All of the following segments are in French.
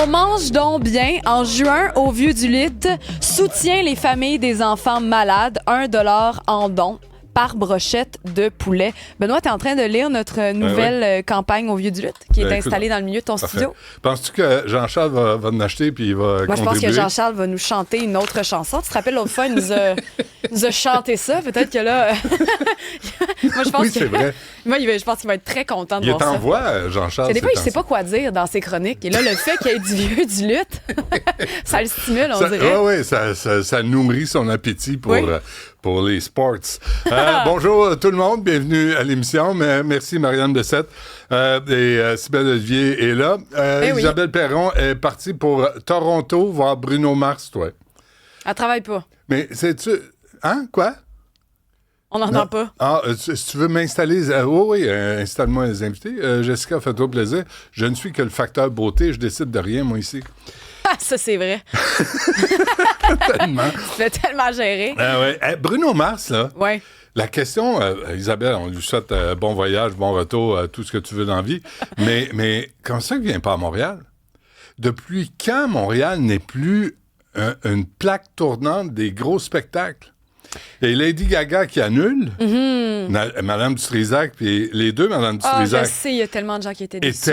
On mange donc bien. En juin, au Vieux du Lutte, soutient les familles des enfants malades. 1$ en don par brochette de poulet. Benoît, tu es en train de lire notre nouvelle campagne au Vieux du Lutte qui est installée dans le milieu de ton studio. Penses-tu que Jean-Charles va nous acheter puis il va Moi, je pense que Jean-Charles va nous chanter une autre chanson. Tu te rappelles, l'autre fois, il nous a chanté ça. Peut-être que là... Moi, je pense oui, c'est vrai. Moi, je pense qu'il va être très content de voir ça. Il t'envoie, Jean-Charles. Des fois, il ne sait pas quoi dire dans ses chroniques. Et là, le fait qu'il y ait du Vieux du Lutte, ça le stimule, on dirait. Oui, ça nourrit son appétit pour les sports. Bonjour tout le monde, bienvenue à l'émission. Merci Marianne Bessette et Sybelle Olivier est là. Isabelle Perron est partie pour Toronto voir Bruno Mars, toi. Elle travaille pas. Mais c'est-tu... Hein? Quoi? On n'entend pas. Ah, si tu veux m'installer... oui, installe-moi les invités. Jessica, fais-toi plaisir. Je ne suis que le facteur beauté. Je décide de rien, moi, ici. Ah, ça, c'est vrai. Tellement. Tu fais tellement gérer. Bruno Mars, là. Oui. La question, Isabelle, on lui souhaite bon voyage, bon retour, tout ce que tu veux dans la vie. Mais comment ça qu'il ne vient pas à Montréal? Depuis quand Montréal n'est plus une plaque tournante des gros spectacles? Et Lady Gaga qui annule, Madame Dutrisac, puis les deux Madame Dutrisac. Je sais, il y a tellement de gens qui étaient déçus.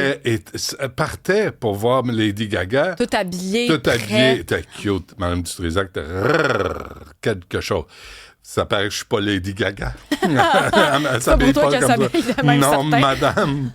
Partaient pour voir Lady Gaga. Tout habillé. T'es cute. Madame Dutrisac, quelque chose. Ça paraît que je suis pas Lady Gaga. C'est pas pour toi qu'elle s'habille de même. Non, madame.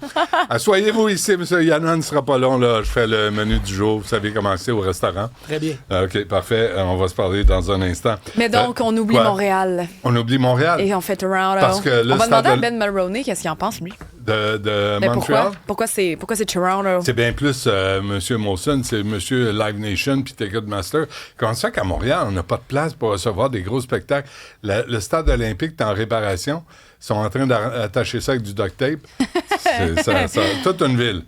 Soyez-vous ici, M. Yannon ne sera pas long. Là. Je fais le menu du jour. Vous savez comment c'est au restaurant. Très bien. OK, parfait. On va se parler dans un instant. Mais donc, on oublie Montréal. On oublie Montréal. Et on fait Toronto. Parce que on va demander à Ben Mulroney qu'est-ce qu'il en pense, lui. De Montréal? Pourquoi c'est Toronto? C'est bien plus M. Molson, c'est M. Live Nation puis Ticketmaster. Comment ça qu'à Montréal, on n'a pas de place pour recevoir des gros spectacles? Le stade olympique est en réparation. Ils sont en train d'attacher ça avec du duct tape. C'est toute une ville.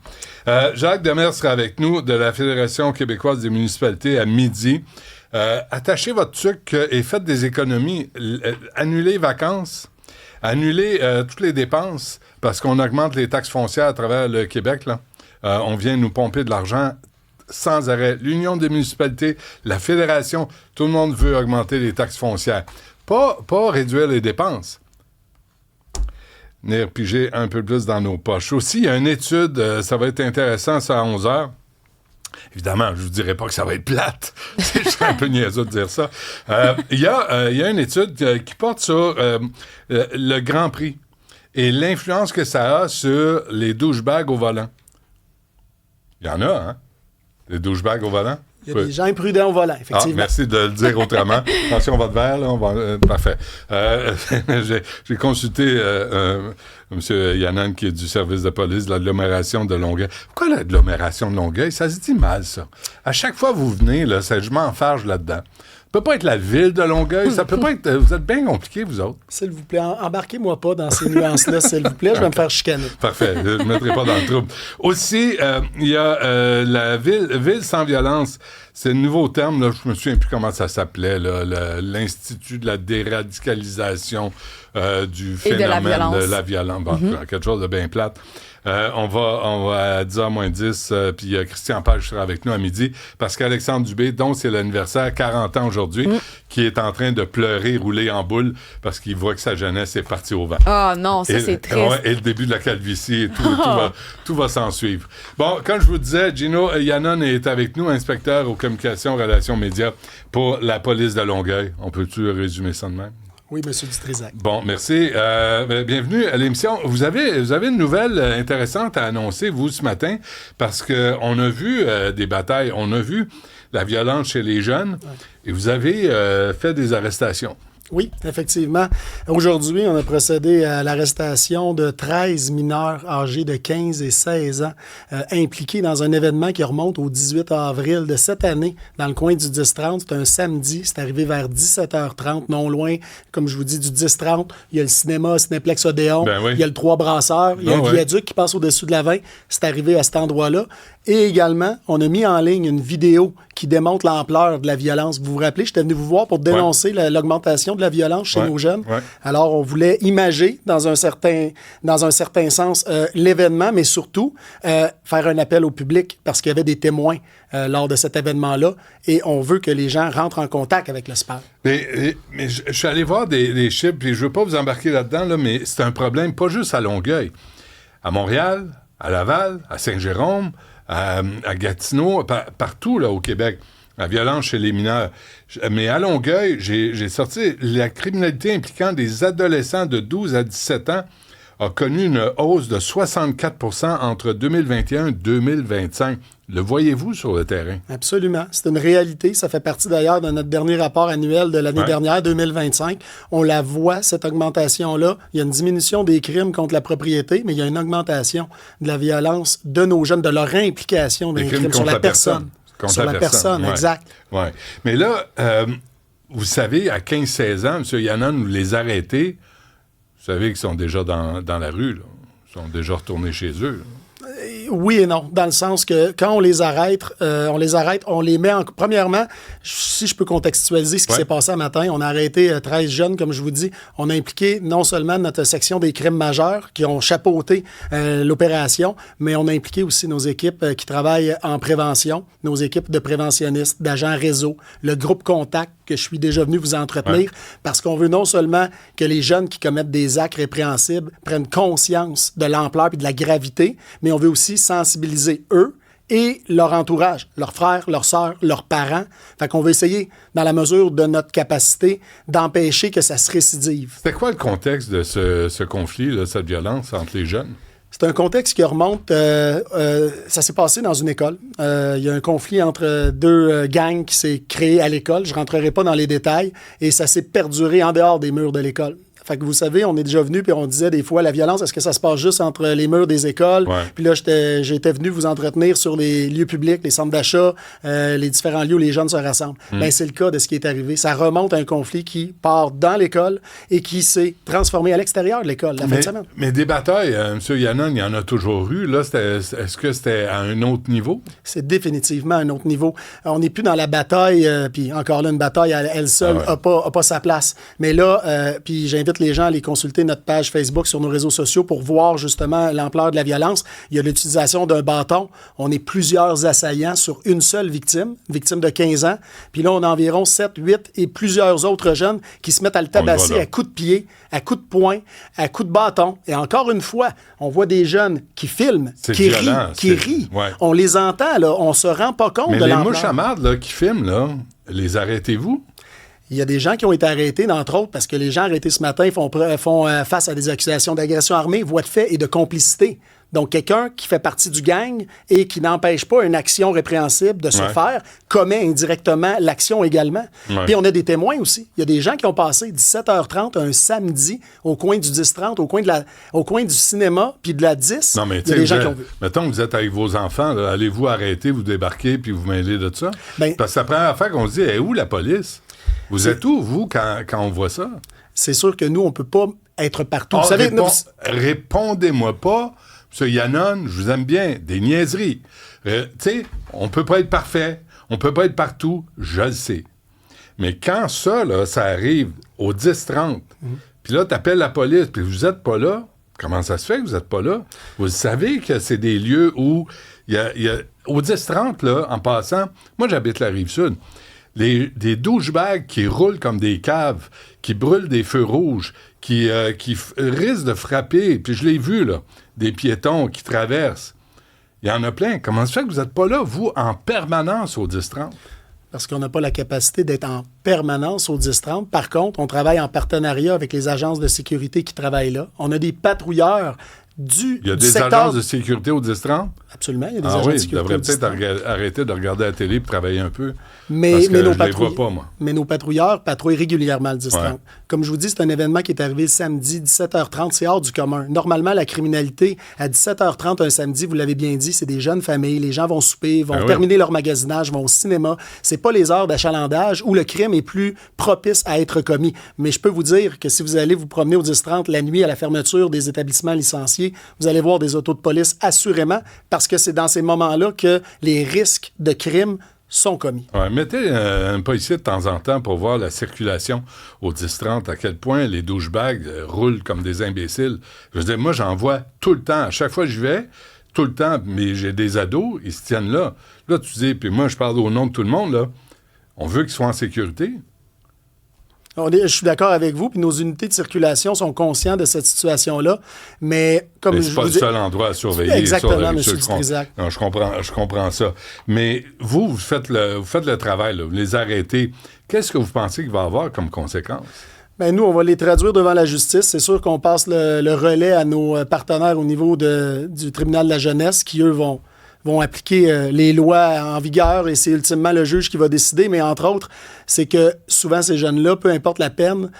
Jacques Demers sera avec nous de la Fédération québécoise des municipalités à midi. Attachez votre truc et faites des économies. Annulez les vacances. Annulez toutes les dépenses parce qu'on augmente les taxes foncières à travers le Québec. Là. On vient nous pomper de l'argent sans arrêt. L'Union des municipalités, la Fédération, tout le monde veut augmenter les taxes foncières. Pas réduire les dépenses. Venir piger un peu plus dans nos poches. Aussi, il y a une étude, ça va être intéressant, ça à 11h. Évidemment, je ne vous dirai pas que ça va être plate. Je serais un peu niaiseux de dire ça. Il y a une étude qui porte sur le Grand Prix et l'influence que ça a sur les douchebags au volant. Il y en a, hein? Les douchebags au volant? Il y a des gens imprudents au volant, effectivement. Merci de le dire autrement. Attention, votre verre, là, parfait. J'ai consulté M. Yannon, qui est du service de police de l'agglomération de Longueuil. Pourquoi l'agglomération de Longueuil? Ça se dit mal, ça. À chaque fois que vous venez, là, je m'enfarge là-dedans. Ça peut pas être la ville de Longueuil, ça peut pas être... Vous êtes bien compliqués, vous autres. S'il vous plaît, embarquez-moi pas dans ces nuances-là, s'il vous plaît, je vais me faire chicaner. Parfait, je ne mettrai pas dans le trouble. Aussi, il y a la ville sans violence. C'est le nouveau terme, là, je me souviens plus comment ça s'appelait, là, l'Institut de la déradicalisation du phénomène de la violence. Bon, quelque chose de bien plate. On va à 10h moins 10, puis Christian Page sera avec nous à midi, parce qu'Alexandre Dubé, dont c'est l'anniversaire, 40 ans aujourd'hui, qui est en train de pleurer, rouler en boule, parce qu'il voit que sa jeunesse est partie au vent. Ah non, ça c'est triste. Et le début de la calvitie, et tout va s'en suivre. Bon, comme je vous disais, Gino Yannon est avec nous, inspecteur aux communications, relations médias pour la police de Longueuil. On peut-tu résumer ça de même? Oui, M. Dutrisac. Bon, merci. Bienvenue à l'émission. Vous avez une nouvelle intéressante à annoncer, vous, ce matin, parce qu'on a vu des batailles, on a vu la violence chez les jeunes, et vous avez fait des arrestations. Oui, effectivement. Aujourd'hui, on a procédé à l'arrestation de 13 mineurs âgés de 15 et 16 ans impliqués dans un événement qui remonte au 18 avril de cette année dans le coin du 10-30. C'est un samedi. C'est arrivé vers 17h30, non loin, comme je vous dis, du 10-30. Il y a le cinéma Cinéplex Odéon. Ben oui. Il y a le Trois Brasseurs. Il y a un viaduc qui passe au-dessus de la 20. C'est arrivé à cet endroit-là. Et également, on a mis en ligne une vidéo qui démontre l'ampleur de la violence. Vous vous rappelez, j'étais venu vous voir pour dénoncer l'augmentation de la violence chez nos jeunes. Ouais. Alors, on voulait imager, dans un certain sens, l'événement, mais surtout faire un appel au public parce qu'il y avait des témoins lors de cet événement-là et on veut que les gens rentrent en contact avec le SPAD. Mais je suis allé voir des chiffres, puis je veux pas vous embarquer là-dedans, là, mais c'est un problème pas juste à Longueuil. À Montréal, à Laval, à Saint-Jérôme, à Gatineau, partout là, au Québec, la violence chez les mineurs. Mais à Longueuil, j'ai sorti la criminalité impliquant des adolescents de 12 à 17 ans a connu une hausse de 64 % entre 2021 et 2025. Le voyez-vous sur le terrain? Absolument. C'est une réalité. Ça fait partie d'ailleurs de notre dernier rapport annuel de l'année dernière, 2025. On la voit, cette augmentation-là. Il y a une diminution des crimes contre la propriété, mais il y a une augmentation de la violence de nos jeunes, de leur implication dans les crimes sur la personne. Sur la personne, ouais. Exact. Ouais. Mais là, vous savez, à 15-16 ans, M. Yannon, vous les arrêtez. Vous savez qu'ils sont déjà dans la rue, là. Ils sont déjà retournés chez eux. Oui et non, dans le sens que quand on les arrête, on les met en... Premièrement, si je peux contextualiser ce qui s'est passé un matin, on a arrêté 13 jeunes, comme je vous dis. On a impliqué non seulement notre section des crimes majeurs qui ont chapeauté l'opération, mais on a impliqué aussi nos équipes qui travaillent en prévention, nos équipes de préventionnistes, d'agents réseau, le groupe Contact que je suis déjà venu vous entretenir, parce qu'on veut non seulement que les jeunes qui commettent des actes répréhensibles prennent conscience de l'ampleur et de la gravité, mais on veut aussi sensibiliser eux et leur entourage, leurs frères, leurs sœurs, leurs parents. Fait qu'on veut essayer, dans la mesure de notre capacité, d'empêcher que ça se récidive. C'était quoi le contexte de ce conflit, là, cette violence entre les jeunes? C'est un contexte qui remonte... ça s'est passé dans une école. Il y a un conflit entre deux gangs qui s'est créé à l'école. Je ne rentrerai pas dans les détails. Et ça s'est perduré en dehors des murs de l'école. Fait que vous savez, on est déjà venu puis on disait des fois, la violence, est-ce que ça se passe juste entre les murs des écoles? Ouais. Puis là, j'étais venu vous entretenir sur les lieux publics, les centres d'achat, les différents lieux où les jeunes se rassemblent. Ben, c'est le cas de ce qui est arrivé. Ça remonte à un conflit qui part dans l'école et qui s'est transformé à l'extérieur de l'école la fin de semaine. Mais des batailles, M. Yannon, il y en a toujours eu. Là, est-ce que c'était à un autre niveau? C'est définitivement un autre niveau. On n'est plus dans la bataille, puis encore là, une bataille à elle seule n'a pas sa place. Mais là, puis j'invite les gens à aller consulter notre page Facebook sur nos réseaux sociaux pour voir justement l'ampleur de la violence. Il y a l'utilisation d'un bâton. On est plusieurs assaillants sur une seule victime de 15 ans. Puis là, on a environ 7, 8 et plusieurs autres jeunes qui se mettent à le tabasser à coups de pied, à coups de poing, à coups de bâton. Et encore une fois, on voit des jeunes qui filment, qui rient. Ouais. On les entend, là. On se rend pas compte de l'ampleur. Mais les mouches à marde, là, qui filment, là, les arrêtez-vous? Il y a des gens qui ont été arrêtés, entre autres, parce que les gens arrêtés ce matin font face à des accusations d'agression armée, voie de fait et de complicité. Donc, quelqu'un qui fait partie du gang et qui n'empêche pas une action répréhensible de se faire, commet indirectement l'action également. Ouais. Puis on a des témoins aussi. Il y a des gens qui ont passé 17h30 un samedi au coin du 10-30, au coin du cinéma, puis de la 10. Non, mais il y a des gens qui ont vu. Mettons que vous êtes avec vos enfants, là, allez-vous arrêter, vous débarquer, puis vous mêler de ça? Ben, parce que c'est la première affaire qu'on se dit, où la police? Vous êtes où, vous, quand on voit ça? C'est sûr que nous, on ne peut pas être partout. Vous savez, répondez-moi pas, M. Yannon, je vous aime bien, des niaiseries. Tu sais, on peut pas être parfait, on peut pas être partout, je le sais. Mais quand ça, là, ça arrive au 10-30, puis là, t'appelles la police, puis vous êtes pas là, comment ça se fait que vous êtes pas là? Vous savez que c'est des lieux où il y a... Au 10-30, là, en passant, moi, j'habite la Rive-Sud. Des douchebags qui roulent comme des caves, qui brûlent des feux rouges, qui risquent de frapper, puis je l'ai vu, là, des piétons qui traversent. Il y en a plein. Comment ça fait que vous n'êtes pas là, vous, en permanence au 10-30? Parce qu'on n'a pas la capacité d'être en permanence au 10-30. Par contre, on travaille en partenariat avec les agences de sécurité qui travaillent là. On a des patrouilleurs il y a des agences de sécurité au 10-30? Absolument, il y a des agences de sécurité. Devrait peut-être arrêter de regarder la télé et travailler un peu. Mais parce que nos je les vois pas, moi. Mais nos patrouilleurs patrouillent régulièrement le 10-30. Ouais. Comme je vous dis, c'est un événement qui est arrivé le samedi, 17h30. C'est hors du commun. Normalement, la criminalité, à 17h30 un samedi, vous l'avez bien dit, c'est des jeunes familles. Les gens vont souper, vont terminer leur magasinage, vont au cinéma. C'est pas les heures d'achalandage où le crime est plus propice à être commis. Mais je peux vous dire que si vous allez vous promener au 10-30 la nuit à la fermeture des établissements licenciés, vous allez voir des autos de police assurément, parce que c'est dans ces moments-là que les risques de crime sont commis. Ouais, mettez un policier de temps en temps pour voir la circulation au 10-30, à quel point les douchebags roulent comme des imbéciles. Je veux dire, moi, j'en vois tout le temps. À chaque fois que je vais, tout le temps, mais j'ai des ados, ils se tiennent là. Là, tu dis, puis moi, je parle au nom de tout le monde, là. On veut qu'ils soient en sécurité. Je suis d'accord avec vous, puis nos unités de circulation sont conscients de cette situation-là, mais comme mais c'est je pas vous le dis... seul endroit à surveiller. Exactement, M. Dutrisac. Non, je comprends ça. Mais vous faites le travail, là, vous les arrêtez. Qu'est-ce que vous pensez qu'il va y avoir comme conséquence? Ben nous, on va les traduire devant la justice. C'est sûr qu'on passe le relais à nos partenaires au niveau du tribunal de la jeunesse qui, eux, vont appliquer les lois en vigueur et c'est ultimement le juge qui va décider. Mais entre autres, c'est que souvent ces jeunes-là, peu importe la peine,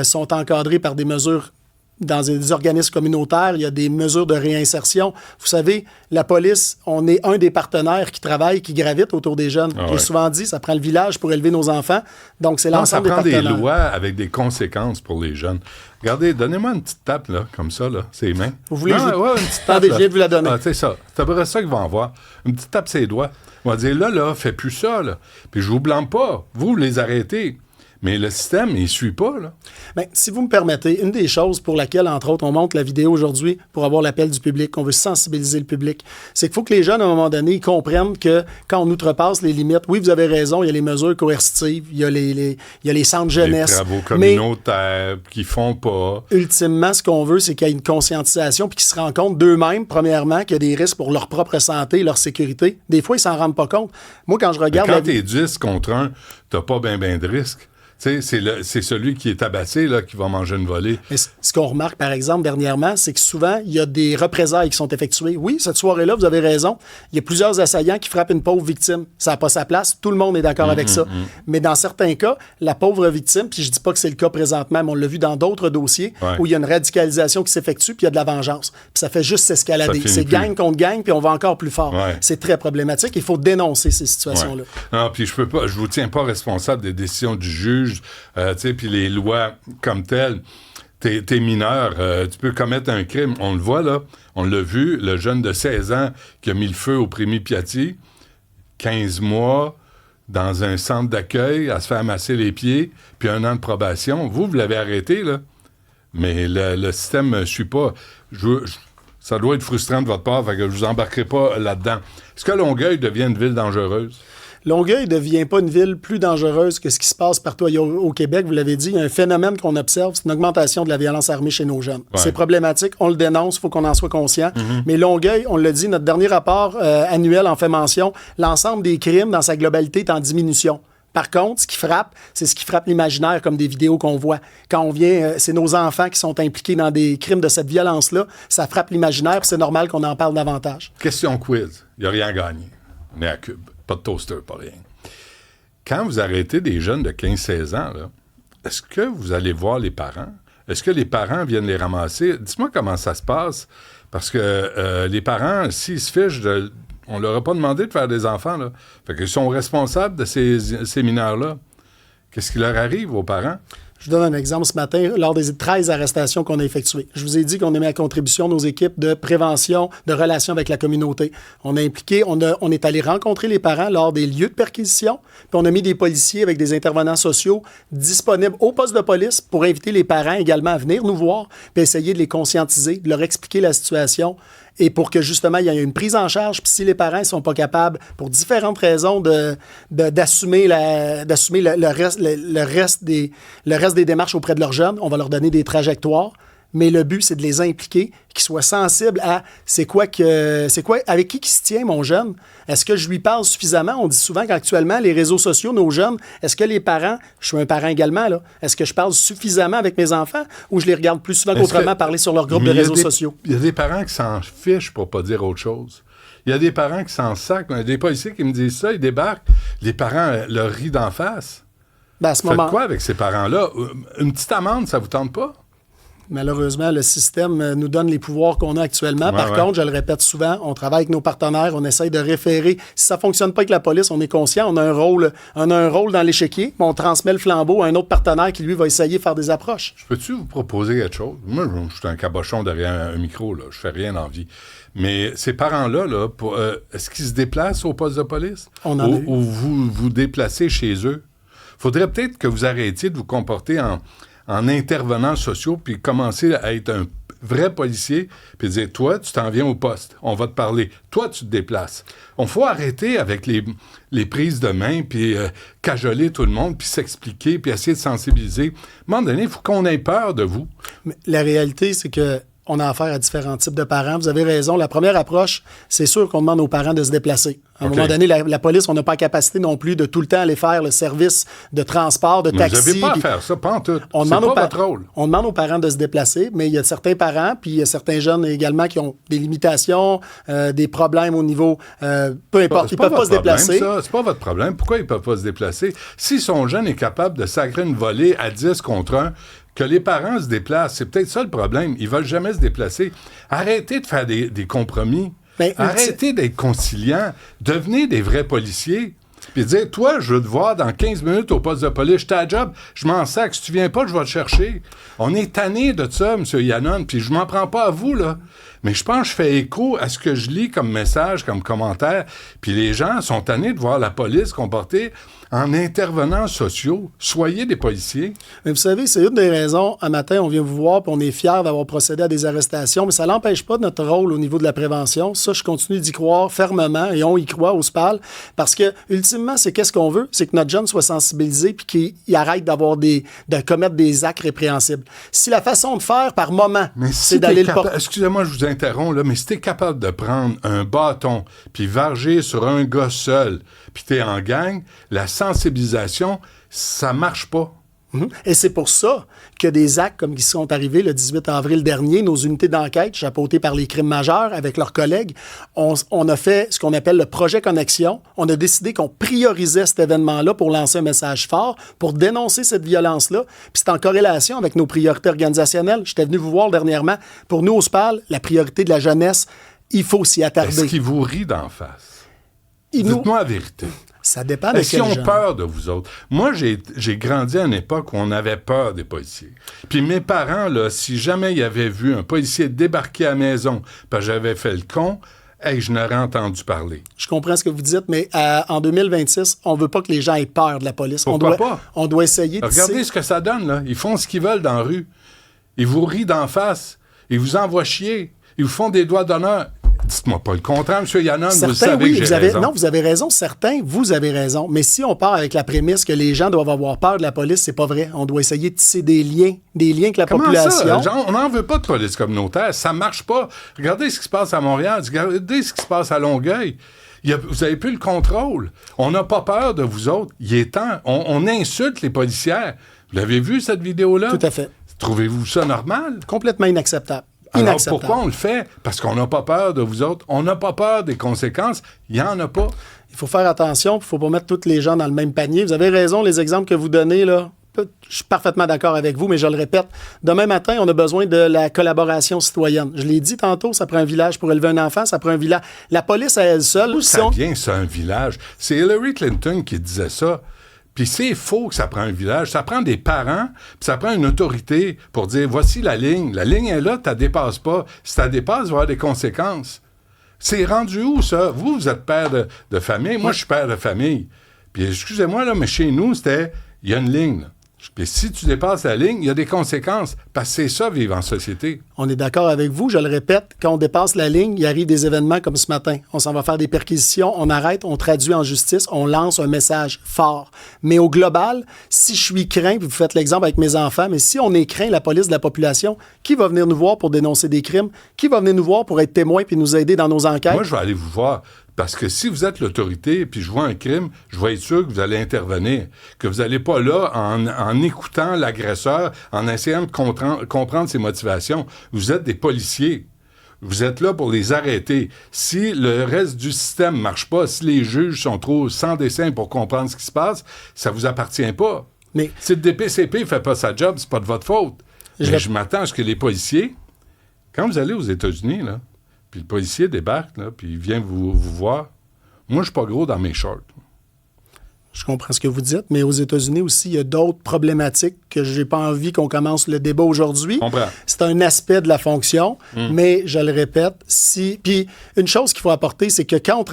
sont encadrés par des mesures dans des organismes communautaires. Il y a des mesures de réinsertion. Vous savez, la police, on est un des partenaires qui travaille, qui gravite autour des jeunes. J'ai souvent dit, ça prend le village pour élever nos enfants. Donc, c'est l'ensemble des partenaires. Ça prend des lois avec des conséquences pour les jeunes. Regardez, donnez-moi une petite tape, là, comme ça, là, ses mains. Vous voulez une petite tape, attendez, je viens de vous la donner. Ah, c'est ça. C'est à peu près ça qu'ils vont avoir. Une petite tape ses doigts. On va dire, là, fais plus ça, là. Puis je vous blâme pas. Vous les arrêtez. Mais le système, il ne suit pas, là. Bien, si vous me permettez, une des choses pour laquelle, entre autres, on monte la vidéo aujourd'hui pour avoir l'appel du public, qu'on veut sensibiliser le public, c'est qu'il faut que les jeunes, à un moment donné, ils comprennent que quand on outrepasse les limites, oui, vous avez raison, il y a les mesures coercitives, il y a les centres jeunesse. Les travaux communautaires qui font pas. Ultimement, ce qu'on veut, c'est qu'il y ait une conscientisation puis qu'ils se rendent compte d'eux-mêmes, premièrement, qu'il y a des risques pour leur propre santé, leur sécurité. Des fois, ils s'en rendent pas compte. Moi, quand je regarde... Mais quand t'es 10 contre 1, t'as pas ben de risques. Tu sais, c'est celui qui est tabassé là, qui va manger une volée. Mais ce qu'on remarque, par exemple, dernièrement, c'est que souvent, il y a des représailles qui sont effectuées. Oui, cette soirée-là, vous avez raison, il y a plusieurs assaillants qui frappent une pauvre victime. Ça n'a pas sa place, tout le monde est d'accord avec ça. Mais dans certains cas, la pauvre victime, puis je dis pas que c'est le cas présentement, mais on l'a vu dans d'autres dossiers, où il y a une radicalisation qui s'effectue, puis il y a de la vengeance. Puis ça fait juste s'escalader. C'est gang contre gang, puis on va encore plus fort. C'est très problématique. Il faut dénoncer ces situations-là. Non, puis je vous tiens pas responsable des décisions du juge. Puis les lois comme telles, t'es mineur, tu peux commettre un crime. On le voit, là. On l'a vu, le jeune de 16 ans qui a mis le feu au Prémy Piatti, 15 mois dans un centre d'accueil à se faire masser les pieds, puis 1 an de probation. Vous l'avez arrêté, là. Mais le système ne suit pas. Ça doit être frustrant de votre part, fait que je vous embarquerai pas là-dedans. Est-ce que Longueuil devient une ville dangereuse? Longueuil ne devient pas une ville plus dangereuse que ce qui se passe partout ailleurs au Québec. Vous l'avez dit, il y a un phénomène qu'on observe, c'est une augmentation de la violence armée chez nos jeunes. C'est problématique, on le dénonce, il faut qu'on en soit conscient. Mais Longueuil, on l'a dit, notre dernier rapport annuel en fait mention, l'ensemble des crimes dans sa globalité est en diminution. Par contre, ce qui frappe, c'est ce qui frappe l'imaginaire, comme des vidéos qu'on voit. Quand on vient, c'est nos enfants qui sont impliqués dans des crimes de cette violence-là. Ça frappe l'imaginaire, puis c'est normal qu'on en parle davantage. Question quiz. Il n'y a rien gagné. On est à Cube. Pas de toaster, pas rien. Quand vous arrêtez des jeunes de 15-16 ans, là, est-ce que vous allez voir les parents? Est-ce que les parents viennent les ramasser? Dites-moi comment ça se passe. Parce que les parents, s'ils se fichent, on leur a pas demandé de faire des enfants, là. Fait qu'ils sont responsables de ces mineurs-là. Qu'est-ce qui leur arrive aux parents? Je vous donne un exemple ce matin, lors des 13 arrestations qu'on a effectuées. Je vous ai dit qu'on a mis à contribution nos équipes de prévention, de relations avec la communauté. On a impliqué, on est allé rencontrer les parents lors des lieux de perquisition, puis on a mis des policiers avec des intervenants sociaux disponibles au poste de police pour inviter les parents également à venir nous voir, puis essayer de les conscientiser, de leur expliquer la situation, et pour que, justement, il y ait une prise en charge. Puis si les parents ne sont pas capables, pour différentes raisons, d'assumer le reste des démarches auprès de leurs jeunes, on va leur donner des trajectoires. Mais le but, c'est de les impliquer, qu'ils soient sensibles à avec qui se tient mon jeune? Est-ce que je lui parle suffisamment? On dit souvent qu'actuellement, les réseaux sociaux, nos jeunes, est-ce que les parents, je suis un parent également, là, est-ce que je parle suffisamment avec mes enfants ou je les regarde plus souvent qu'autrement parler sur leur groupe de réseaux sociaux? Il y a des parents qui s'en fichent pour pas dire autre chose. Il y a des parents qui s'en sacent. Il y a des policiers qui me disent ça, ils débarquent. Les parents leur rient d'en face. Ben, à ce moment... Faites quoi avec ces parents-là? Une petite amende, ça vous tente pas? Malheureusement, le système nous donne les pouvoirs qu'on a actuellement. Par contre, je le répète souvent, on travaille avec nos partenaires, on essaye de référer. Si ça ne fonctionne pas avec la police, on est conscient, on a un rôle dans l'échiquier, mais on transmet le flambeau à un autre partenaire qui, lui, va essayer de faire des approches. Je peux-tu vous proposer quelque chose? Moi, je suis un cabochon derrière un micro, là. Je fais rien dans la vie. Mais ces parents-là, là, est-ce qu'ils se déplacent au poste de police? On en a eu. Ou vous vous déplacez chez eux? Faudrait peut-être que vous arrêtiez de vous comporter en intervenants sociaux, puis commencer à être un vrai policier, puis dire, toi, tu t'en viens au poste, on va te parler. Toi, tu te déplaces. On faut arrêter avec les prises de main, puis cajoler tout le monde, puis s'expliquer, puis essayer de sensibiliser. À un moment donné, il faut qu'on ait peur de vous. Mais la réalité, c'est que on a affaire à différents types de parents. Vous avez raison. La première approche, c'est sûr qu'on demande aux parents de se déplacer. À un moment donné, la police, on n'a pas la capacité non plus de tout le temps aller faire le service de transport, de taxi. Vous n'avez pas à faire ça, pas en tout. On C'est demande pas votre rôle. On demande aux parents de se déplacer, mais il y a certains parents, puis il y a certains jeunes également qui ont des limitations, des problèmes au niveau... peu importe, ils ne peuvent pas se déplacer. C'est pas votre problème. Pourquoi ils ne peuvent pas se déplacer? Si son jeune est capable de sacrer une volée à 10 contre 1, que les parents se déplacent, c'est peut-être ça le problème. Ils veulent jamais se déplacer. Arrêtez de faire des compromis. Arrêtez d'être conciliants. Devenez des vrais policiers. Puis dire, toi, je veux te voir dans 15 minutes au poste de police. Je t'ai à job, je m'en sac. Si tu viens pas, je vais te chercher. On est tanné de ça, M. Yannon, puis je m'en prends pas à vous, là. Mais je pense que je fais écho à ce que je lis comme message, comme commentaire. Puis les gens sont tannés de voir la police comporter en intervenants sociaux. Soyez des policiers. Mais vous savez, c'est une des raisons. Un matin, on vient vous voir puis on est fiers d'avoir procédé à des arrestations, mais ça n'empêche pas notre rôle au niveau de la prévention. Ça, je continue d'y croire fermement et on y croit au SPAL parce que, ultimement, c'est qu'est-ce qu'on veut? C'est que notre jeune soit sensibilisé puis qu'il arrête de commettre des actes répréhensibles. Si la façon de faire par moment, c'est d'aller le porter... Excusez-moi, je vous interromps, là, mais si t'es capable de prendre un bâton puis varger sur un gars seul puis t'es en gang, la sensibilisation, ça marche pas. Et c'est pour ça que des actes comme qui sont arrivés le 18 avril dernier, nos unités d'enquête, chapeautées par les crimes majeurs avec leurs collègues, on a fait ce qu'on appelle le projet Connexion. On a décidé qu'on priorisait cet événement-là pour lancer un message fort, pour dénoncer cette violence-là. Puis c'est en corrélation avec nos priorités organisationnelles. J'étais venu vous voir dernièrement. Pour nous, au SPAL, la priorité de la jeunesse, il faut s'y attarder. Est-ce qu'il vous rit d'en face? Dites-moi la vérité. Ça dépend de Est-ce qu'ils ont peur de vous autres? Moi, j'ai grandi à une époque où on avait peur des policiers. Puis mes parents, là, si jamais ils avaient vu un policier débarquer à la maison parce que j'avais fait le con, je n'aurais entendu parler. Je comprends ce que vous dites, mais en 2026, on ne veut pas que les gens aient peur de la police. Pourquoi pas? On doit essayer de... Regardez ce que ça donne, là. Ils font ce qu'ils veulent dans la rue. Ils vous rient d'en face. Ils vous envoient chier. Ils vous font des doigts d'honneur. Dites-moi pas le contraire, M. Yannon, vous savez que j'ai raison. Non, vous avez raison. Certains, vous avez raison. Mais si on part avec la prémisse que les gens doivent avoir peur de la police, c'est pas vrai. On doit essayer de tisser des liens avec la population. Ça? On n'en veut pas de police communautaire. Ça marche pas. Regardez ce qui se passe à Montréal. Regardez ce qui se passe à Longueuil. Vous avez plus le contrôle. On n'a pas peur de vous autres. Il est temps. On insulte les policières. Vous l'avez vu, cette vidéo-là? Tout à fait. Trouvez-vous ça normal? Complètement inacceptable. Alors, pourquoi on le fait? Parce qu'on n'a pas peur de vous autres. On n'a pas peur des conséquences. Il n'y en a pas. Il faut faire attention. Il ne faut pas mettre tous les gens dans le même panier. Vous avez raison, les exemples que vous donnez, là, je suis parfaitement d'accord avec vous, mais je le répète. Demain matin, on a besoin de la collaboration citoyenne. Je l'ai dit tantôt, ça prend un village pour élever un enfant, ça prend un village. La police à elle seule... D'où ça vient, ça, un village? C'est Hillary Clinton qui disait ça. Puis c'est faux que ça prend un village. Ça prend des parents, puis ça prend une autorité pour dire, voici la ligne. La ligne est là, tu la dépasses pas. Si tu la dépasses, il va y avoir des conséquences. C'est rendu où, ça? Vous êtes père de famille. Moi, je suis père de famille. Puis excusez-moi, là, mais chez nous, il y a une ligne, là. Puis si tu dépasses la ligne, il y a des conséquences. Parce que c'est ça, vivre en société. On est d'accord avec vous. Je le répète, quand on dépasse la ligne, il arrive des événements comme ce matin. On s'en va faire des perquisitions, on arrête, on traduit en justice, on lance un message fort. Mais au global, si je suis craint, puis vous faites l'exemple avec mes enfants, mais si on est craint, la police de la population, qui va venir nous voir pour dénoncer des crimes? Qui va venir nous voir pour être témoin puis nous aider dans nos enquêtes? Moi, je vais aller vous voir. Parce que si vous êtes l'autorité puis je vois un crime, je vais être sûr que vous allez intervenir. Que vous n'allez pas là en écoutant l'agresseur, en essayant de comprendre ses motivations. Vous êtes des policiers. Vous êtes là pour les arrêter. Si le reste du système ne marche pas, si les juges sont trop sans dessein pour comprendre ce qui se passe, ça ne vous appartient pas. Mais si le DPCP ne fait pas sa job, c'est pas de votre faute. Je m'attends à ce que les policiers, quand vous allez aux États-Unis, là, puis le policier débarque, là, puis il vient vous voir, moi, je suis pas gros dans mes shorts. Je comprends ce que vous dites, mais aux États-Unis aussi, il y a d'autres problématiques que je n'ai pas envie qu'on commence le débat aujourd'hui. C'est un aspect de la fonction, mais je le répète, Puis une chose qu'il faut apporter, c'est que quand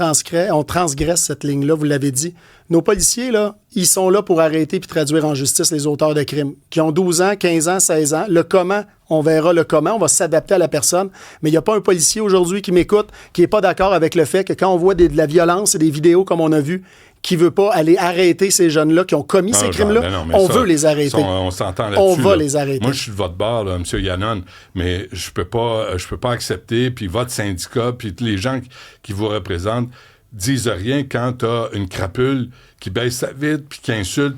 on transgresse cette ligne-là, vous l'avez dit, nos policiers, là, ils sont là pour arrêter puis traduire en justice les auteurs de crimes, qui ont 12 ans, 15 ans, 16 ans. Le comment, on verra le comment, on va s'adapter à la personne. Mais il n'y a pas un policier aujourd'hui qui m'écoute, qui n'est pas d'accord avec le fait que quand on voit de la violence et des vidéos comme on a vu, qui ne veut pas aller arrêter ces jeunes-là qui ont commis ces crimes-là, veut les arrêter. On s'entend là-dessus. On va les arrêter. Moi, je suis de votre bord, là, M. Yannon, mais je peux pas accepter, puis votre syndicat, puis les gens qui vous représentent disent rien quand tu as une crapule qui baisse sa vitre, puis qui insulte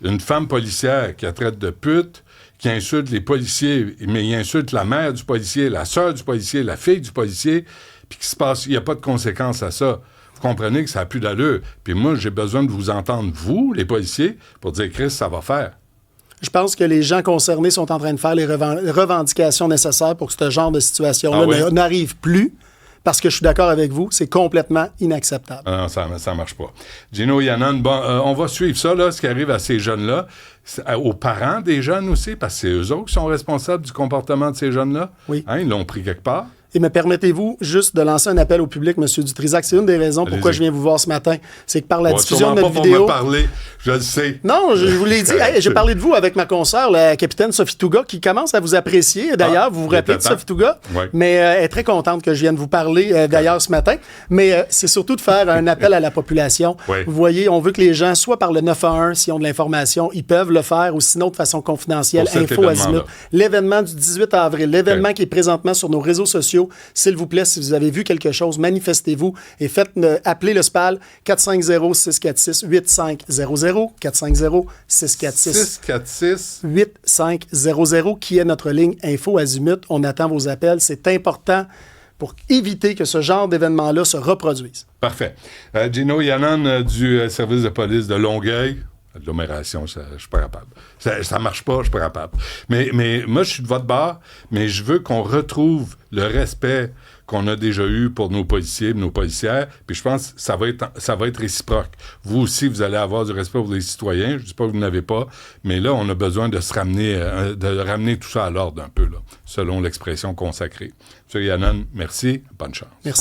une femme policière qui la traite de pute, qui insulte les policiers, mais il insulte la mère du policier, la sœur du policier, la fille du policier, puis il n'y a pas de conséquences à ça. Vous comprenez que ça n'a plus d'allure. Puis moi, j'ai besoin de vous entendre, vous, les policiers, pour dire, Chris, ça va faire. Je pense que les gens concernés sont en train de faire les revendications nécessaires pour que ce genre de situation-là n'arrive plus. Parce que je suis d'accord avec vous, c'est complètement inacceptable. Non, ça marche pas. Gino Yannon, on va suivre ça, là, ce qui arrive à ces jeunes-là, aux parents des jeunes aussi, parce que c'est eux autres qui sont responsables du comportement de ces jeunes-là. Oui. Ils l'ont pris quelque part. Et me permettez-vous juste de lancer un appel au public, M. Dutrisac. C'est une des raisons pourquoi je viens vous voir ce matin. C'est que par la diffusion de notre vidéo... Pour me parler, je le sais. Non, je vous l'ai dit. J'ai parlé de vous avec ma consoeur, la capitaine Sophie Touga, qui commence à vous apprécier. D'ailleurs, vous vous rappelez de Sophie Touga? Oui. Mais elle est très contente que je vienne vous parler, d'ailleurs, ce matin. Mais c'est surtout de faire un appel à la population. Oui. Vous voyez, on veut que les gens, soit par le 911, s'ils ont de l'information, ils peuvent le faire, ou sinon de façon confidentielle, info azimut. L'événement du 18 avril, l'événement qui est présentement sur nos réseaux sociaux, s'il vous plaît, si vous avez vu quelque chose, manifestez-vous et appelez le SPAL 450-646-8500, 450-646-8500, qui est notre ligne Info Azimut. On attend vos appels. C'est important pour éviter que ce genre d'événement-là se reproduise. Parfait. Gino Yannon du service de police de Longueuil. L'agglomération, je suis pas capable. Ça marche pas, je suis pas capable. Mais moi, je suis de votre bord, mais je veux qu'on retrouve le respect qu'on a déjà eu pour nos policiers, nos policières, puis je pense que ça va être réciproque. Vous aussi, vous allez avoir du respect pour les citoyens. Je dis pas que vous n'avez pas, mais là, on a besoin de ramener tout ça à l'ordre un peu, là, selon l'expression consacrée. M. Yannon, merci. Bonne chance. Merci.